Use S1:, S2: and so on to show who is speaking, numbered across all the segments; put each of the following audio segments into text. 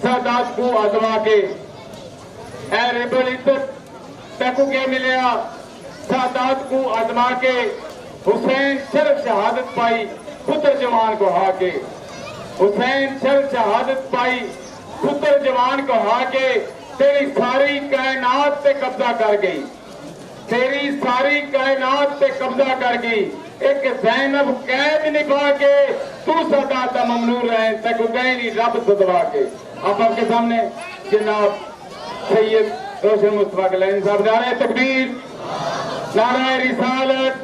S1: सादात को आजमा के ऐ रेबल इज्जत तैको क्या मिलया सादात को आजमा के हुसैन शर्फ शहादत पाई पुत्र जवान को हाके हुसैन शर्फ शहादत पाई पुत्र जवान को हाके तेरी सारी कायनात पे कब्जा कर गई तेरी सारी कायनात पे कब्जा कर गई एक ज़ैनब कैद निभा के तू सदा ता ममनूर रहे तक गए नहीं रब सदवा के। अब आपके सामने जनाब सैयद रोशन मुस्तफा कलानी साहब जा रहे हैं। तकबीर, नाराए रिसालत,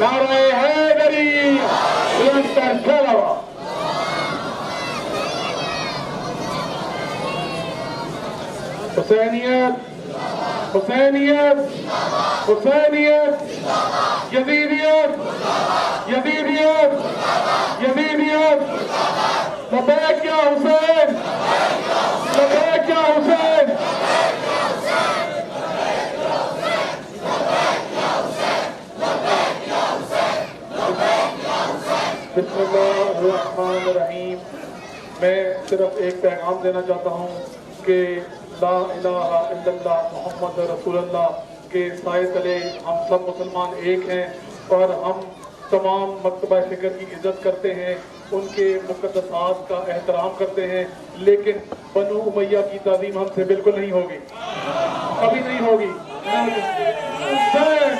S1: नाराए हैदरी, निरंतर सलावत। हुसैनियत, हुसैनियत, हुसैनियत, यजीदियत, यजीदियत, यजीदियत। लबैक या हुसैन, लबैक या हुसैन। बिस्मिल्लाहिर्रहमानिर्रहीम। मैं सिर्फ एक पैगाम देना चाहता हूँ कि ला इलाहा इल्लल्लाह मोहम्मद रसूलुल्लाह के साए तले हम सब मुसलमान एक हैं और हम तमाम मकतबा फ़िक्र की इज़्ज़त करते हैं, उनके मुक़द्दसात का एहतराम करते हैं, लेकिन बनु उमैया की ताज़ीम हमसे बिल्कुल नहीं होगी, कभी नहीं होगी। हुसैन,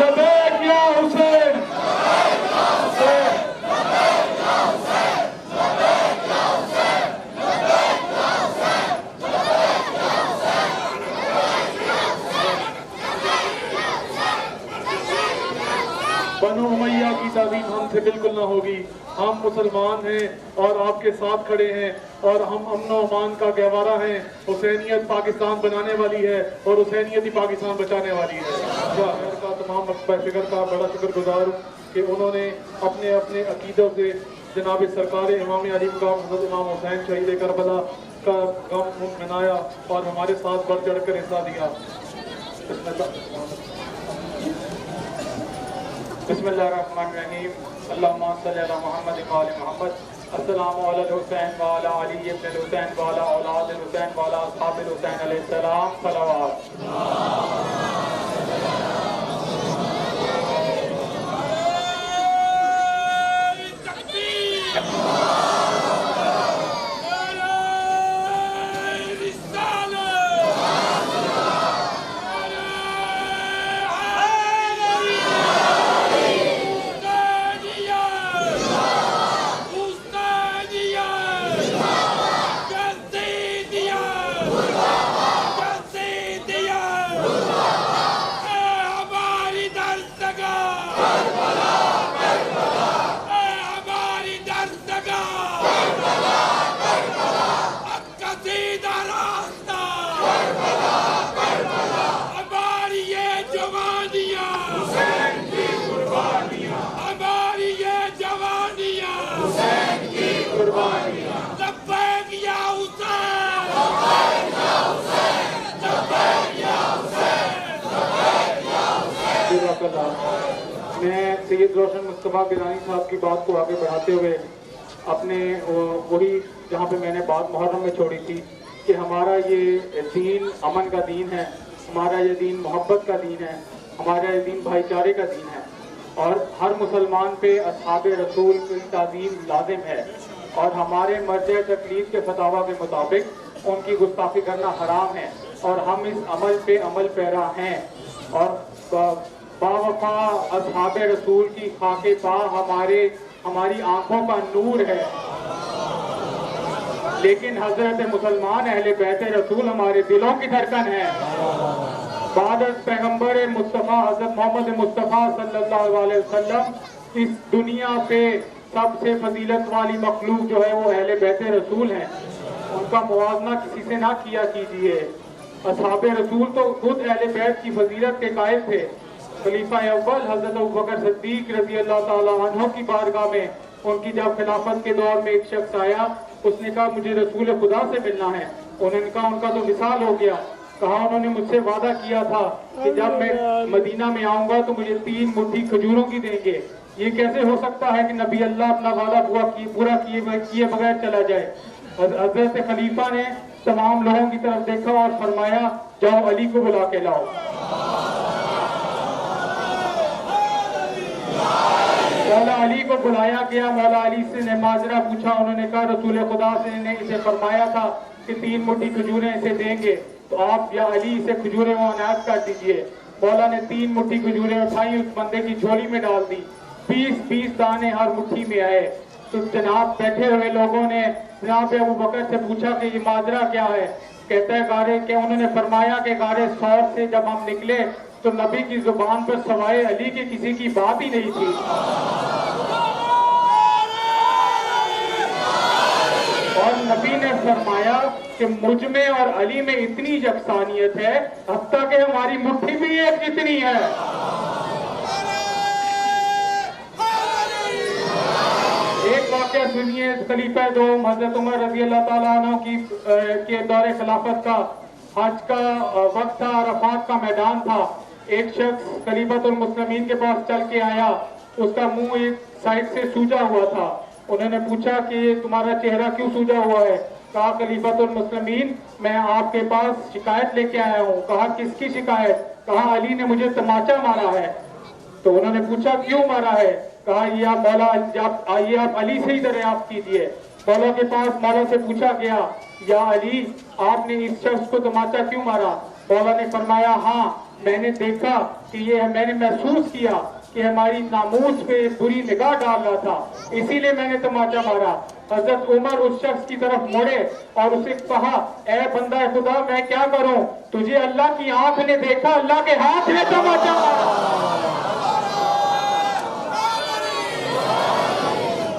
S1: लबैक या हुसैन, बनु उमैया की ताज़ीम हमसे बिल्कुल ना होगी। हम मुसलमान हैं और आपके साथ खड़े हैं और हम अमन और अमान का गहवारा हैं। हुसैनियत पाकिस्तान बनाने वाली है और हुसैनियत ही पाकिस्तान बचाने वाली है। का तमाम फ़िक्र का बड़ा शुक्रगुजार हूँ कि उन्होंने अपने अपने अकीदों से जनाब सरकार इमाम अली मकाम हज़रत इमाम हुसैन शहीद करबला का गम मनाया और हमारे साथ बढ़ चढ़ कर हिस्सा दिया। बिस्मिल्लाहिर्रहमानिर्रहीम। अल्लाहुम्मा सल्ली अला मुहम्मद व आलि मुहम्मद। अस्सलामु अला हुसैन व अला अली इब्न हुसैन व अला औलाद हुसैन व अला असहाब हुसैन अलैहिस्सलाम सलावत। मैं सैयद रोशन मुस्तफा गिलानी साहब की बात को आगे बढ़ाते हुए अपने वही जहाँ पे मैंने बात मुहर्रम में छोड़ी थी कि हमारा ये दीन अमन का दीन है, हमारा ये दीन मोहब्बत का दीन है, हमारा ये दीन भाईचारे का दीन है और हर मुसलमान पे असहाबे रसूल की ताज़ीम लाजिम है और हमारे मर्ज़ तकलीफ के फतावा के मुताबिक उनकी गुस्ताखी करना हराम है और हम इस अमल पे अमल पैरा हैं और बावफा असहाबे रसूल की खाके पा हमारी आंखों का नूर है, लेकिन हजरत मुसलमान अहले बैत रसूल हमारे दिलों की धड़कन है। बाद पैगंबर मुस्तफ़ा हजरत मोहम्मद मुस्तफ़ा सल्लल्लाहु अलैहि वसल्लम इस दुनिया पे सबसे फजीलत वाली मखलूक जो है वो अहले बैत रसूल हैं, उनका मुवाजना किसी से ना किया कीजिए। असहाबे रसूल तो खुद अहले बैत की फजीलत के कायल थे। खलीफा अव्वल हजरत अबू बकर सिद्दीक रज़ी अल्लाह ताला अन्हु की बारगाह में उनकी जब खिलाफत के दौर में एक शख्स आया, उसने कहा मुझे रसूल खुदा से मिलना है। उन्होंने कहा उनका तो विसाल हो गया। कहा उन्होंने मुझसे वादा किया था कि जब मैं मदीना में आऊंगा तो मुझे 3 मुट्ठी खजूरों की देंगे, ये कैसे हो सकता है कि नबी अल्लाह अपना वादा पूरा किए बगैर चला जाए। हजरत खलीफा ने तमाम लोगों की तरफ देखा और फरमाया, जाओ अली को बुला के लाओ। मौला अली को बुलाया गया। मौला अली से ने माजरा पूछा। उन्होंने कहा, रसूल खुदा से ने इसे फरमाया था कि 3 मुट्ठी खजूरें इसे देंगे, तो आप या अली इसे खजूरें वो अनायत कर दीजिए। मौला ने 3 मुट्ठी खजूरें उठाई, उस बंदे की झोली में डाल दी। 20-20 दाने हर मुट्ठी में आए। तो जनाब बैठे हुए लोगों ने जनाब अबू बकर से पूछा कि ये माजरा क्या है। कहता है गारे के, उन्होंने फरमाया कि गारे सौर से जब हम निकले तो नबी की जुबान पर सवाए अली के किसी की बात ही नहीं थी। और नबी ने फरमाया कि मुझ में और अली में इतनी यकसानियत है, हत्ता कि हमारी मुट्ठी भी एक जितनी है। एक वाकया सुनिए, खलीफा दो हजरत उमर रजी अल्लाह ताला अन्हु के दौरे खिलाफत का हज का वक्त था, अरफात का मैदान था। एक शख्स खलीफतुल मुस्लिमीन के पास चल के आया, उसका मुंह एक साइड से सूजा हुआ था। उन्होंने पूछा कि तुम्हारा चेहरा क्यों सूजा हुआ है। कहा, खलीफतुल मुस्लिमीन मैं आपके पास शिकायत लेके आया हूँ। कहा, किसकी शिकायत। कहा, अली ने मुझे तमाचा मारा है। तो उन्होंने पूछा, क्यों मारा है। कहा, ये आप मौला आइए, आप अली से ही दरियाफ्त कीजिए। मौला के पास मौला से पूछा गया, या अली आपने इस शख्स को तमाचा क्यों मारा। मौला ने फरमाया, हाँ मैंने देखा कि ये मैंने महसूस किया कि हमारी नामूस पे बुरी निगाह डाल रहा था, इसीलिए मैंने तमाचा मारा। हजरत उमर उस शख्स की तरफ मुड़े और उसे कहा, ए बंदा खुदा मैं क्या करूं, तुझे अल्लाह की आंख ने देखा, अल्लाह के हाथ ने तमाचा मारा।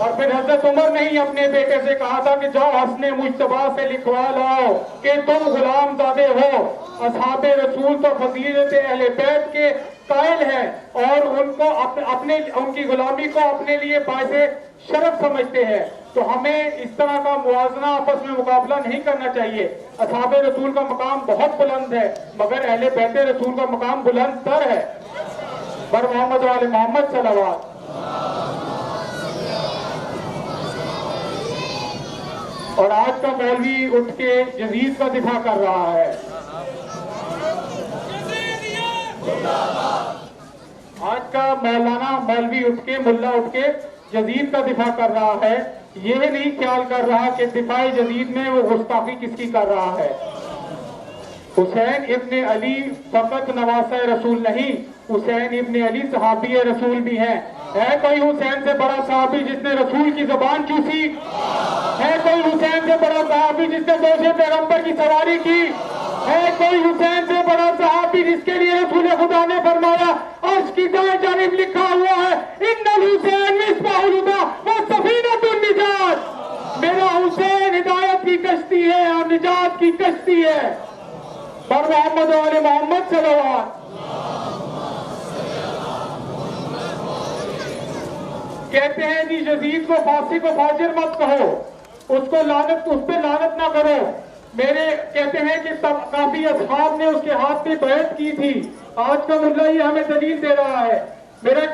S1: और फिर हजरत उमर ने ही अपने बेटे से कहा था कि जाओ हसने मुश्तबा से लिखवा लाओ कि तुम गुलाम दादे हो। असहाबे रसूल तो फजीलत अहले बैत के कायल हैं और उनको अपने उनकी गुलामी को अपने लिए बाइसे शरफ समझते हैं। तो हमें इस तरह का मुवाजना आपस में मुकाबला नहीं करना चाहिए। असहाबे रसूल का मकाम बहुत बुलंद है, मगर अहले बैत रसूल का मकाम बुलंद तर है। बर मोहम्मद वाले मोहम्मद सल्लल्लाहु। और आज का मौलवी उठ के यजीद का दिफा कर रहा है। आज का मौलाना मौलवी उठ के मुल्ला उठ के यजीद का दिफा कर रहा है। ये नहीं ख्याल कर रहा कि दिफाए यजीद में वो गुस्ताखी किसकी कर रहा है। हुसैन इब्ने अली फकत नवासा रसूल नहीं, हुसैन इब्ने अली सहाबी रसूल भी हैं। है कोई हुसैन से बड़ा सहाबी जिसने रसूल की जबान चूसी। है कोई हुसैन से बड़ा सहाबी जिसने दोषे पैगंबर की सवारी की। है कोई हुसैन से बड़ा सहाबी जिसके लिए रसूल खुदा ने फरमाया, अर्श की दाएं जानिब लिखा हुआ है, इन्नल हुसैन मिस्बाहुल हुदा व सफीनतुन निजात। मेरा हुसैन हिदायत की कश्ती है और निजात की कश्ती है। पर मोहम्मद वाले मोहम्मद सल्लल्लाहु। कहते हैं जी यजीद को फासिक को फाजिर मत कहो, उसको लानत, उस पर लानत ना करो। मेरे कहते हैं कि तब काफी असहाब ने उसके हाथ पे बैत की थी। आज का मुल्ला ही हमें दलील दे रहा है। मेरा